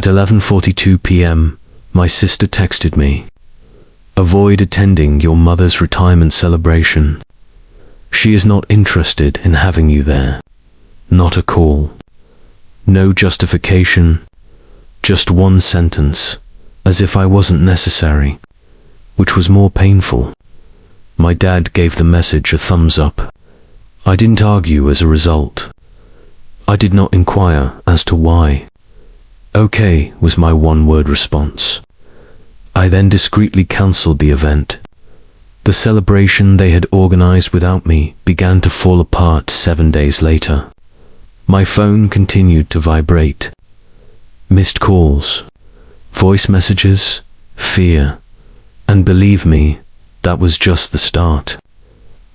At 11:42 p.m., my sister texted me, "Avoid attending your mother's retirement celebration. She is not interested in having you there." Not a call. No justification. Just one sentence, as if I wasn't necessary, which was more painful. My dad gave the message a thumbs up. I didn't argue as a result. I did not inquire as to why. "Okay," was my one-word response. I then discreetly cancelled the event. The celebration they had organized without me began to fall apart 7 days later. My phone continued to vibrate. Missed calls, voice messages, fear, and believe me, that was just the start.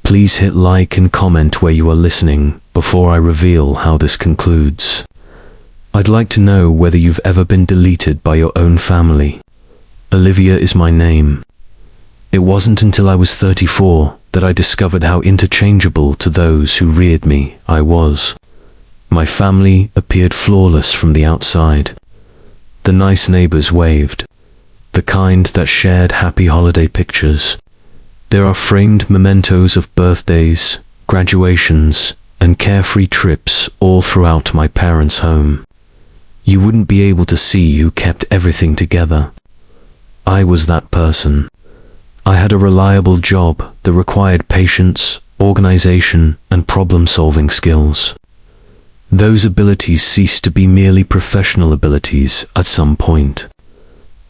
Please hit like and comment where you are listening before I reveal how this concludes. I'd like to know whether you've ever been deleted by your own family. Olivia is my name. It wasn't until I was 34 that I discovered how interchangeable to those who reared me I was. My family appeared flawless from the outside. The nice neighbors waved, the kind that shared happy holiday pictures. There are framed mementos of birthdays, graduations, and carefree trips all throughout my parents' home. You wouldn't be able to see who kept everything together. I was that person. I had a reliable job that required patience, organization, and problem-solving skills. Those abilities ceased to be merely professional abilities at some point.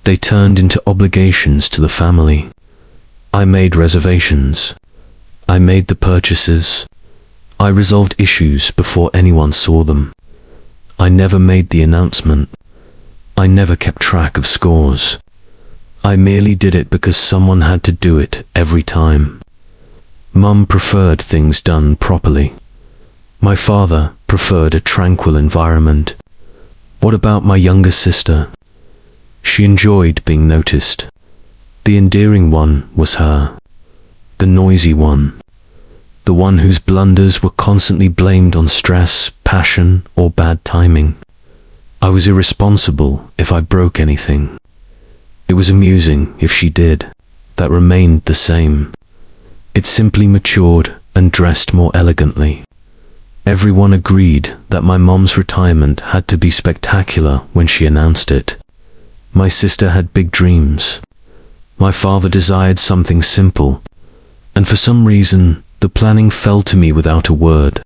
They turned into obligations to the family. I made reservations. I made the purchases. I resolved issues before anyone saw them. I never made the announcement. I never kept track of scores. I merely did it because someone had to do it every time. Mum preferred things done properly. My father preferred a tranquil environment. What about my younger sister? She enjoyed being noticed. The endearing one was her. The noisy one. The one whose blunders were constantly blamed on stress, passion, or bad timing. I was irresponsible if I broke anything. It was amusing if she did. That remained the same. It simply matured and dressed more elegantly. Everyone agreed that my mom's retirement had to be spectacular when she announced it. My sister had big dreams. My father desired something simple, and for some reason, the planning fell to me without a word.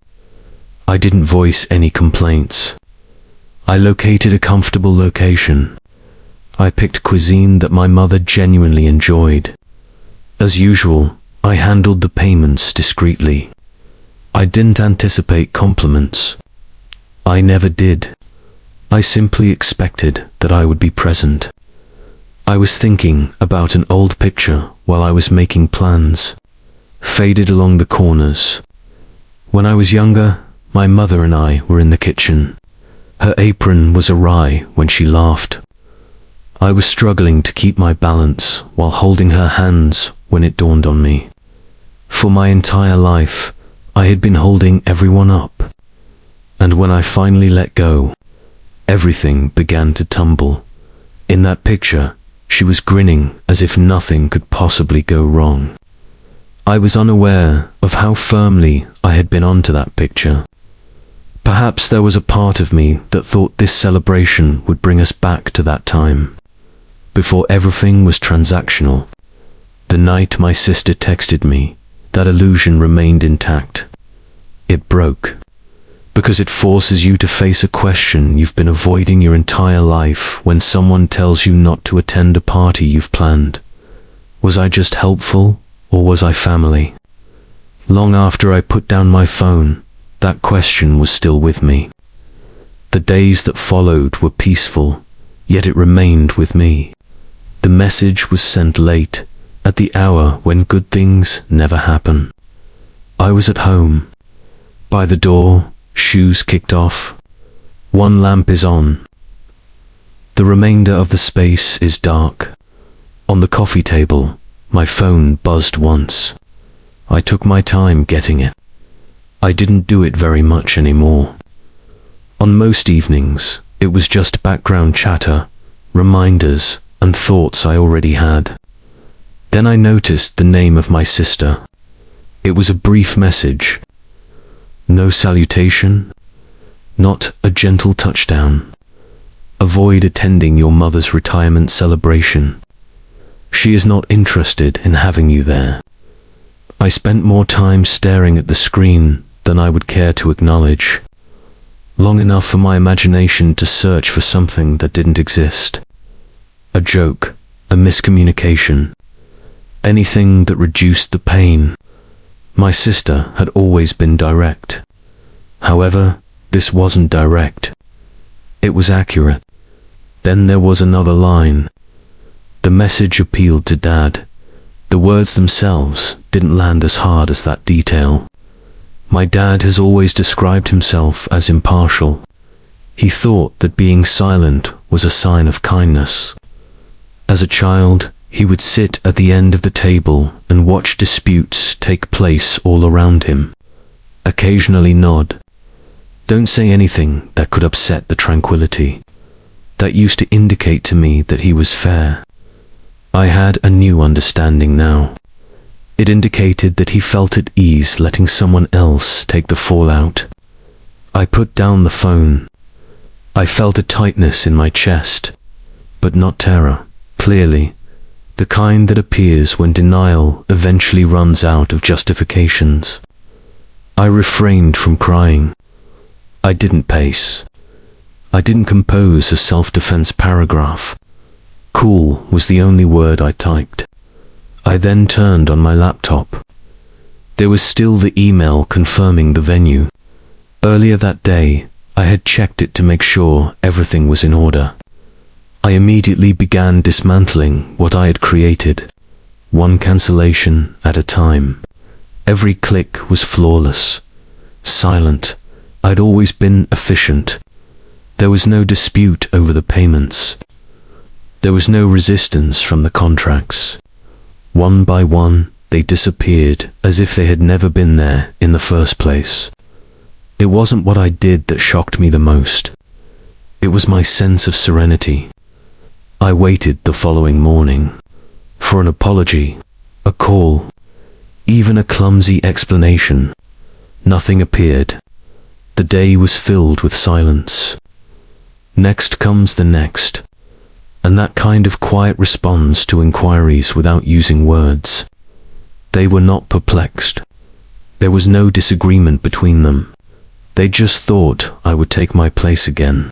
I didn't voice any complaints. I located a comfortable location. I picked cuisine that my mother genuinely enjoyed. As usual, I handled the payments discreetly. I didn't anticipate compliments. I never did. I simply expected that I would be present. I was thinking about an old picture while I was making plans, faded along the corners. When I was younger, my mother and I were in the kitchen. Her apron was awry when she laughed. I was struggling to keep my balance while holding her hands when it dawned on me. For my entire life, I had been holding everyone up. And when I finally let go, everything began to tumble. In that picture, she was grinning as if nothing could possibly go wrong. I was unaware of how firmly I had been onto that picture. Perhaps there was a part of me that thought this celebration would bring us back to that time, before everything was transactional. The night my sister texted me, that illusion remained intact. It broke, because it forces you to face a question you've been avoiding your entire life when someone tells you not to attend a party you've planned. Was I just helpful, or was I family? Long after I put down my phone, that question was still with me. The days that followed were peaceful, yet it remained with me. The message was sent late, at the hour when good things never happen. I was at home. By the door, shoes kicked off. One lamp is on. The remainder of the space is dark. On the coffee table, my phone buzzed once. I took my time getting it. I didn't do it very much anymore. On most evenings, It was just background chatter, reminders, and thoughts I already had. Then I noticed the name of my sister. It was a brief message. No salutation, not a gentle touchdown. Avoid attending your mother's retirement celebration. She is not interested in having you there. I spent more time staring at the screen than I would care to acknowledge. Long enough for my imagination to search for something that didn't exist. A joke, a miscommunication, anything that reduced the pain. My sister had always been direct. However, this wasn't direct. It was accurate. Then there was another line. The message appealed to Dad. The words themselves didn't land as hard as that detail. My dad has always described himself as impartial. He thought that being silent was a sign of kindness. As a child, he would sit at the end of the table and watch disputes take place all around him. Occasionally nod. Don't say anything that could upset the tranquility. That used to indicate to me that he was fair. I had a new understanding now. It indicated that he felt at ease letting someone else take the fallout. I put down the phone. I felt a tightness in my chest, but not terror, clearly, the kind that appears when denial eventually runs out of justifications. I refrained from crying. I didn't pace. I didn't compose a self-defense paragraph. Cool was the only word I typed. I then turned on my laptop. There was still the email confirming the venue. Earlier that day, I had checked it to make sure everything was in order. I immediately began dismantling what I had created, one cancellation at a time. Every click was flawless, silent. I'd always been efficient. There was no dispute over the payments. There was no resistance from the contracts. One by one, they disappeared as if they had never been there in the first place. It wasn't what I did that shocked me the most. It was my sense of serenity. I waited the following morning for an apology, a call, even a clumsy explanation. Nothing appeared. The day was filled with silence. Next comes the next, and that kind of quiet response to inquiries without using words. They were not perplexed. There was no disagreement between them. They just thought I would take my place again.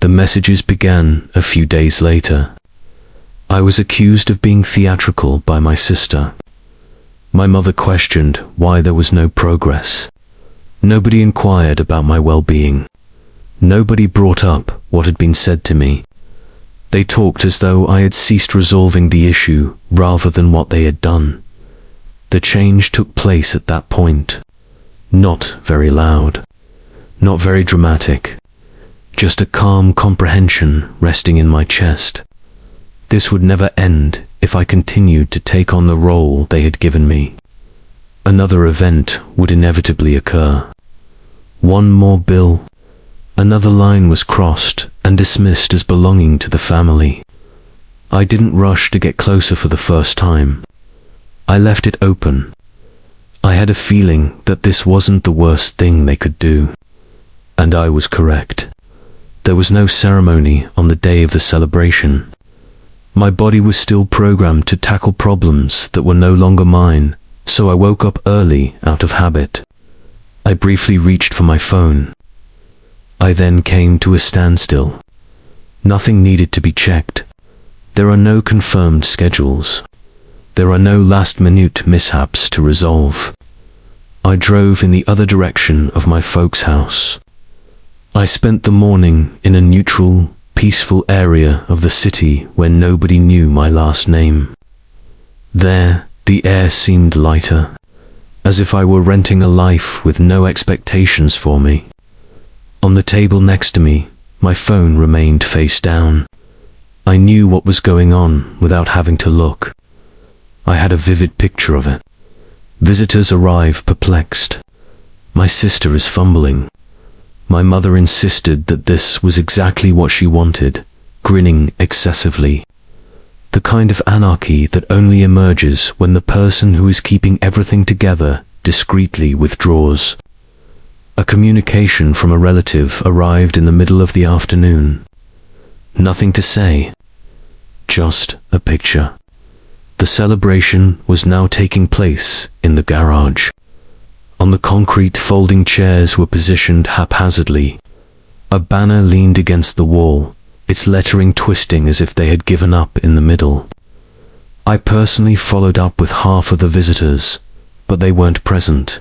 The messages began a few days later. I was accused of being theatrical by my sister. My mother questioned why there was no progress. Nobody inquired about my well-being. Nobody brought up what had been said to me. They talked as though I had ceased resolving the issue rather than what they had done. The change took place at that point. Not very loud. Not very dramatic. Just a calm comprehension resting in my chest. This would never end if I continued to take on the role they had given me. Another event would inevitably occur. One more bill. Another line was crossed and dismissed as belonging to the family. I didn't rush to get closer for the first time. I left it open. I had a feeling that this wasn't the worst thing they could do. And I was correct. There was no ceremony on the day of the celebration. My body was still programmed to tackle problems that were no longer mine, so I woke up early out of habit. I briefly reached for my phone. I then came to a standstill. Nothing needed to be checked. There are no confirmed schedules. There are no last-minute mishaps to resolve. I drove in the other direction of my folks' house. I spent the morning in a neutral, peaceful area of the city where nobody knew my last name. There, the air seemed lighter, as if I were renting a life with no expectations for me. On the table next to me, my phone remained face down. I knew what was going on without having to look. I had a vivid picture of it. Visitors arrive perplexed. My sister is fumbling. My mother insisted that this was exactly what she wanted, grinning excessively. The kind of anarchy that only emerges when the person who is keeping everything together discreetly withdraws. A communication from a relative arrived in the middle of the afternoon. Nothing to say, just a picture. The celebration was now taking place in the garage. On the concrete, folding chairs were positioned haphazardly. A banner leaned against the wall, its lettering twisting as if they had given up in the middle. I personally followed up with half of the visitors, but they weren't present.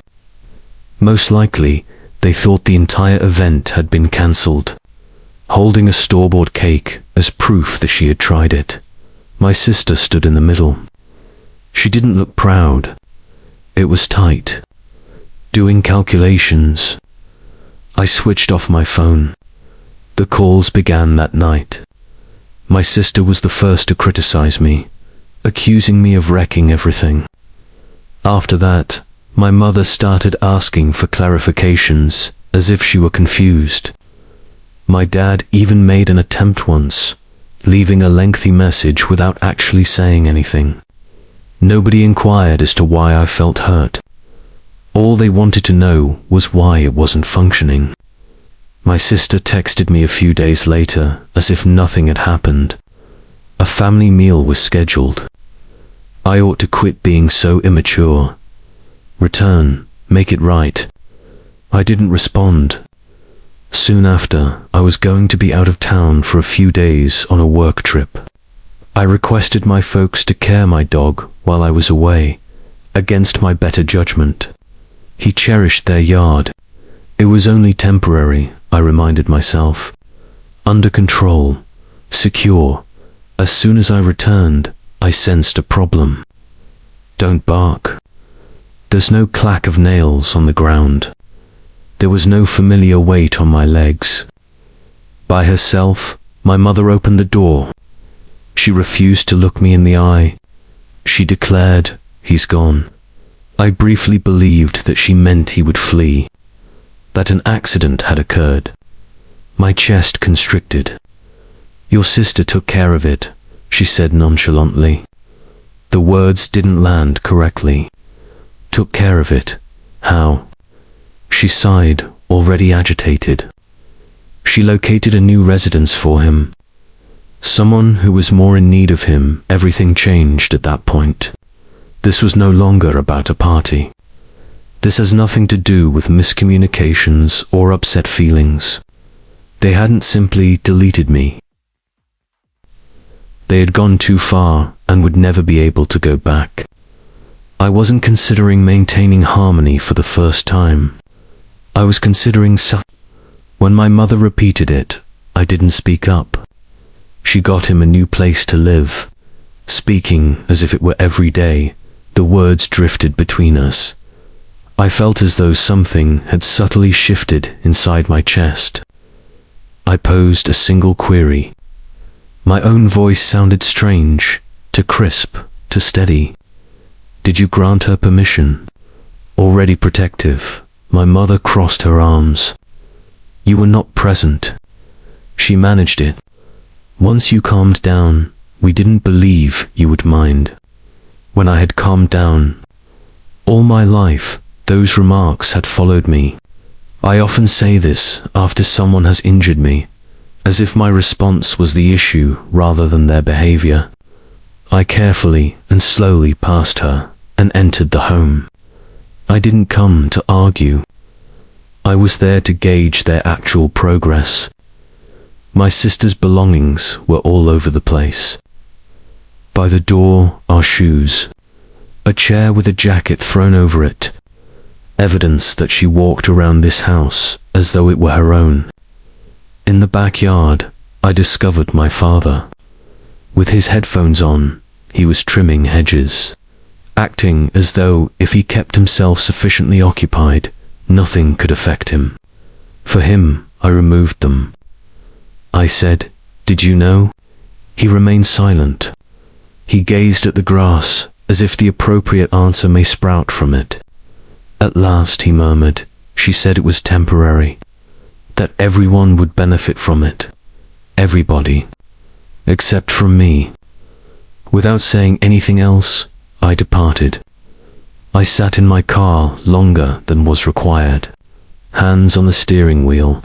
Most likely, they thought the entire event had been cancelled. Holding a store-bought cake as proof that she had tried it, my sister stood in the middle. She didn't look proud. It was tight. Doing calculations. I switched off my phone. The calls began that night. My sister was the first to criticize me, accusing me of wrecking everything. After that, my mother started asking for clarifications, as if she were confused. My dad even made an attempt once, leaving a lengthy message without actually saying anything. Nobody inquired as to why I felt hurt. All they wanted to know was why it wasn't functioning. My sister texted me a few days later, as if nothing had happened. A family meal was scheduled. I ought to quit being so immature. Return, make it right. I didn't respond. Soon after, I was going to be out of town for a few days on a work trip. I requested my folks to care my dog while I was away, against my better judgment. He cherished their yard. It was only temporary, I reminded myself. Under control, secure. As soon as I returned, I sensed a problem. Don't bark. There's no clack of nails on the ground. There was no familiar weight on my legs. By herself, my mother opened the door. She refused to look me in the eye. She declared, "He's gone." I briefly believed that she meant he would flee, that an accident had occurred. My chest constricted. "Your sister took care of it," she said nonchalantly. The words didn't land correctly. Took care of it? How? She sighed, already agitated. She located a new residence for him. Someone who was more in need of him. Everything changed at that point. This was no longer about a party. This has nothing to do with miscommunications or upset feelings. They hadn't simply deleted me. They had gone too far and would never be able to go back. I wasn't considering maintaining harmony for the first time. I was considering When my mother repeated it, I didn't speak up. She got him a new place to live. Speaking as if it were every day, the words drifted between us. I felt as though something had subtly shifted inside my chest. I posed a single query. My own voice sounded strange, too crisp, too steady. Did you grant her permission? Already protective, my mother crossed her arms. You were not present. She managed it. Once you calmed down, we didn't believe you would mind. When I had calmed down, all my life, those remarks had followed me. I often say this after someone has injured me, as if my response was the issue rather than their behavior. I carefully and slowly passed her and entered the home. I didn't come to argue. I was there to gauge their actual progress. My sister's belongings were all over the place. By the door, our shoes. A chair with a jacket thrown over it. Evidence that she walked around this house as though it were her own. In the backyard, I discovered my father. With his headphones on, he was trimming hedges, acting as though if he kept himself sufficiently occupied, nothing could affect him. For him, I removed them. I said, "Did you know?" He remained silent. He gazed at the grass, as if the appropriate answer may sprout from it. At last, he murmured, "She said it was temporary." that everyone would benefit from it. Everybody. Except from me. Without saying anything else, I departed. I sat in my car longer than was required, hands on the steering wheel,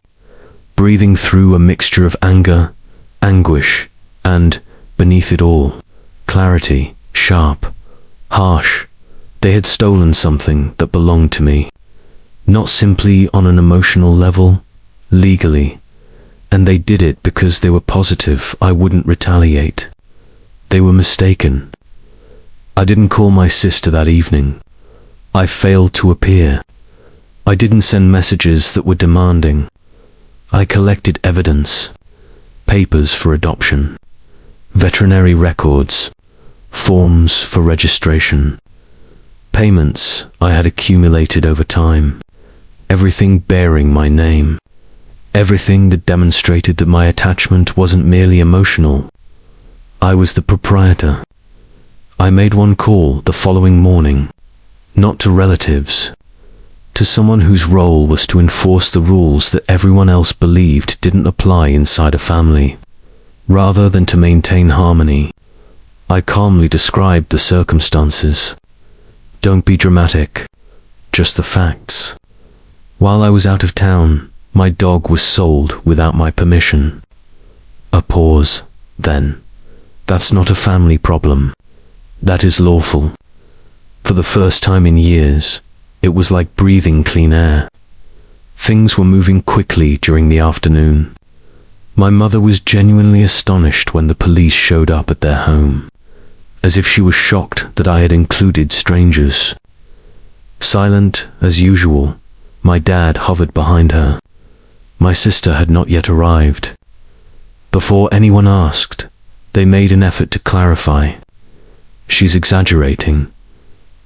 breathing through a mixture of anger, anguish, and, beneath it all, clarity, sharp, harsh. They had stolen something that belonged to me, not simply on an emotional level, legally, and they did it because they were positive I wouldn't retaliate. They were mistaken. I didn't call my sister that evening. I failed to appear. I didn't send messages that were demanding. I collected evidence, papers for adoption, veterinary records, forms for registration, payments I had accumulated over time, everything bearing my name, everything that demonstrated that my attachment wasn't merely emotional. I was the proprietor. I made one call the following morning, not to relatives, to someone whose role was to enforce the rules that everyone else believed didn't apply inside a family. Rather than to maintain harmony, I calmly described the circumstances. Don't be dramatic, just the facts. While I was out of town, my dog was sold without my permission. A pause, then. That's not a family problem. That is lawful. For the first time in years, it was like breathing clean air. Things were moving quickly during the afternoon. My mother was genuinely astonished when the police showed up at their home, as if she was shocked that I had included strangers. Silent as usual, my dad hovered behind her. My sister had not yet arrived. Before anyone asked, they made an effort to clarify. She's exaggerating.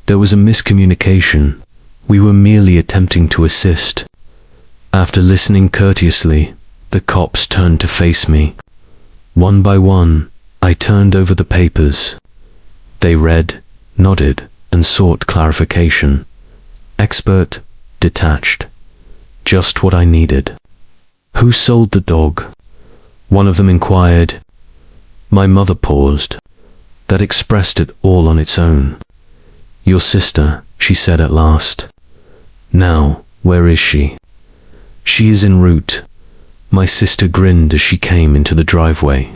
There was a miscommunication. We were merely attempting to assist. After listening courteously, the cops turned to face me. One by one, I turned over the papers. They read, nodded, and sought clarification. Expert, detached. Just what I needed. Who sold the dog? One of them inquired. My mother paused. That expressed it all on its own. Your sister, she said at last. Now, where is she? She is en route. My sister grinned as she came into the driveway.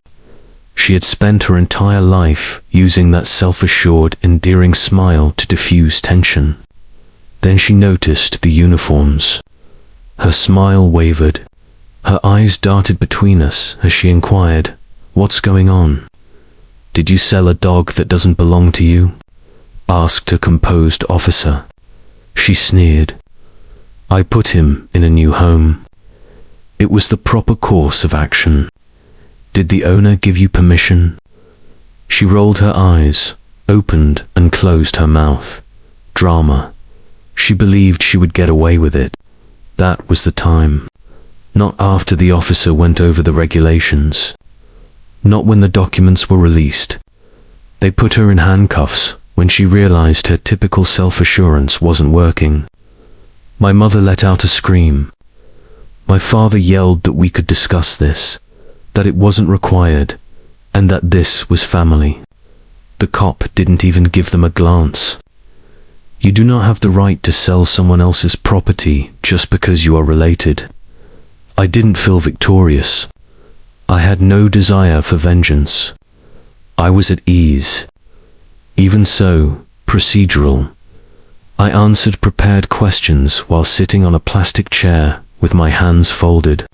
She had spent her entire life using that self-assured, endearing smile to diffuse tension. Then she noticed the uniforms. Her smile wavered. Her eyes darted between us as she inquired, "What's going on? Did you sell a dog that doesn't belong to you?" asked a composed officer. She sneered. I put him in a new home. It was the proper course of action. Did the owner give you permission? She rolled her eyes, opened and closed her mouth. Drama. She believed she would get away with it. That was the time. Not after the officer went over the regulations. Not when the documents were released. They put her in handcuffs when she realized her typical self-assurance wasn't working. My mother let out a scream. My father yelled that we could discuss this, that it wasn't required, and that this was family. The cop didn't even give them a glance. You do not have the right to sell someone else's property just because you are related. I didn't feel victorious. I had no desire for vengeance. I was at ease. Even so, procedural. I answered prepared questions while sitting on a plastic chair with my hands folded.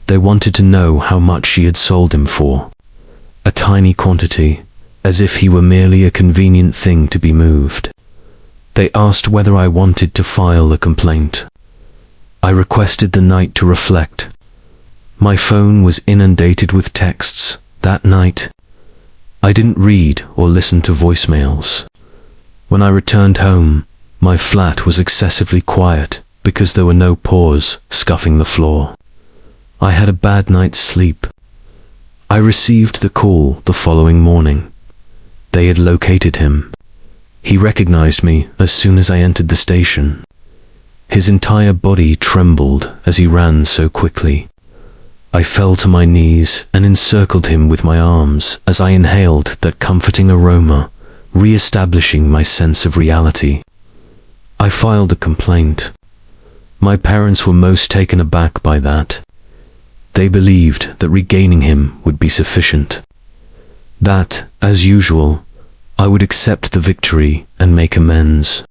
They wanted to know how much she had sold him for. A tiny quantity, as if he were merely a convenient thing to be moved. They asked whether I wanted to file a complaint. I requested the night to reflect. My phone was inundated with texts that night. I didn't read or listen to voicemails. When I returned home, my flat was excessively quiet because there were no paws scuffing the floor. I had a bad night's sleep. I received the call the following morning. They had located him. He recognized me as soon as I entered the station. His entire body trembled as he ran so quickly. I fell to my knees and encircled him with my arms as I inhaled that comforting aroma, re-establishing my sense of reality. I filed a complaint. My parents were most taken aback by that. They believed that regaining him would be sufficient. That, as usual, I would accept the victory and make amends.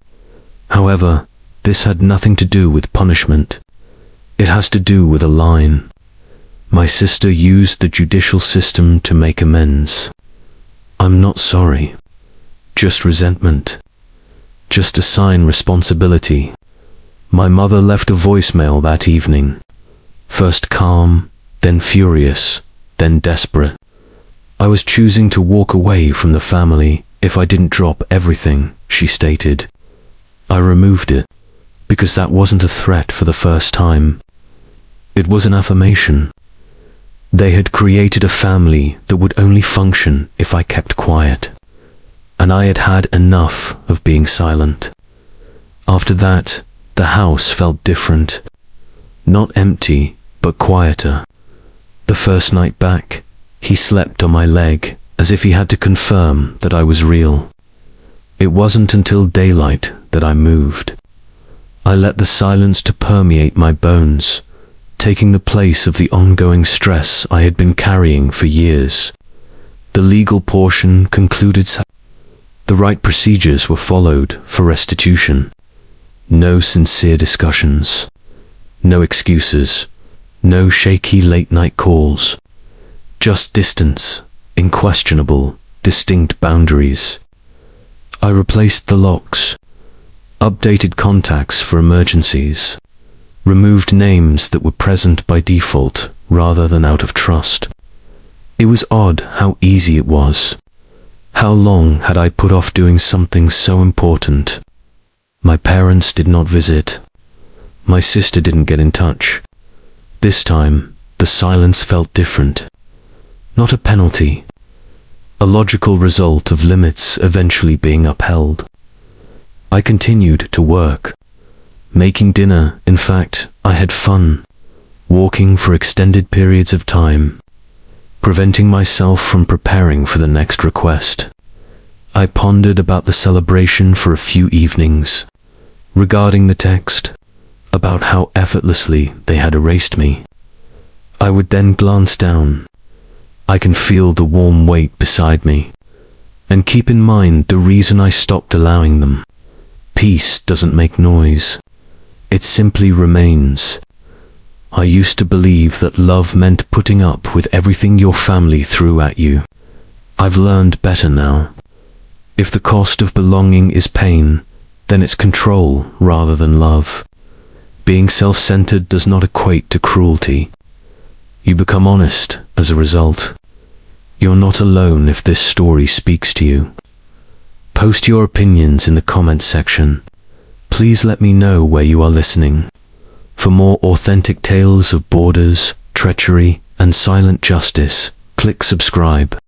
However, this had nothing to do with punishment. It has to do with a line. My sister used the judicial system to make amends. I'm not sorry. Just resentment. Just assign responsibility. My mother left a voicemail that evening. First calm, then furious, then desperate. I was choosing to walk away from the family if I didn't drop everything, she stated. I removed it, because that wasn't a threat for the first time. It was an affirmation. They had created a family that would only function if I kept quiet. And I had had enough of being silent. After that, the house felt different. Not empty, but quieter. The first night back, he slept on my leg as if he had to confirm that I was real. It wasn't until daylight that I moved. I let the silence to permeate my bones, taking the place of the ongoing stress I had been carrying for years. The legal portion concluded. The right procedures were followed for restitution. No sincere discussions. No excuses. No shaky late-night calls. Just distance, unquestionable, distinct boundaries. I replaced the locks, updated contacts for emergencies, removed names that were present by default rather than out of trust. It was odd how easy it was. How long had I put off doing something so important? My parents did not visit. My sister didn't get in touch. This time, the silence felt different. Not a penalty. A logical result of limits eventually being upheld. I continued to work. Making dinner, in fact, I had fun. Walking for extended periods of time. Preventing myself from preparing for the next request. I pondered about the celebration for a few evenings. Regarding the text, about how effortlessly they had erased me. I would then glance down. I can feel the warm weight beside me. And keep in mind the reason I stopped allowing them. Peace doesn't make noise. It simply remains. I used to believe that love meant putting up with everything your family threw at you. I've learned better now. If the cost of belonging is pain, then it's control rather than love. Being self-centered does not equate to cruelty. You become honest as a result. You're not alone if this story speaks to you. Post your opinions in the comments section. Please let me know where you are listening. For more authentic tales of borders, treachery, and silent justice, click subscribe.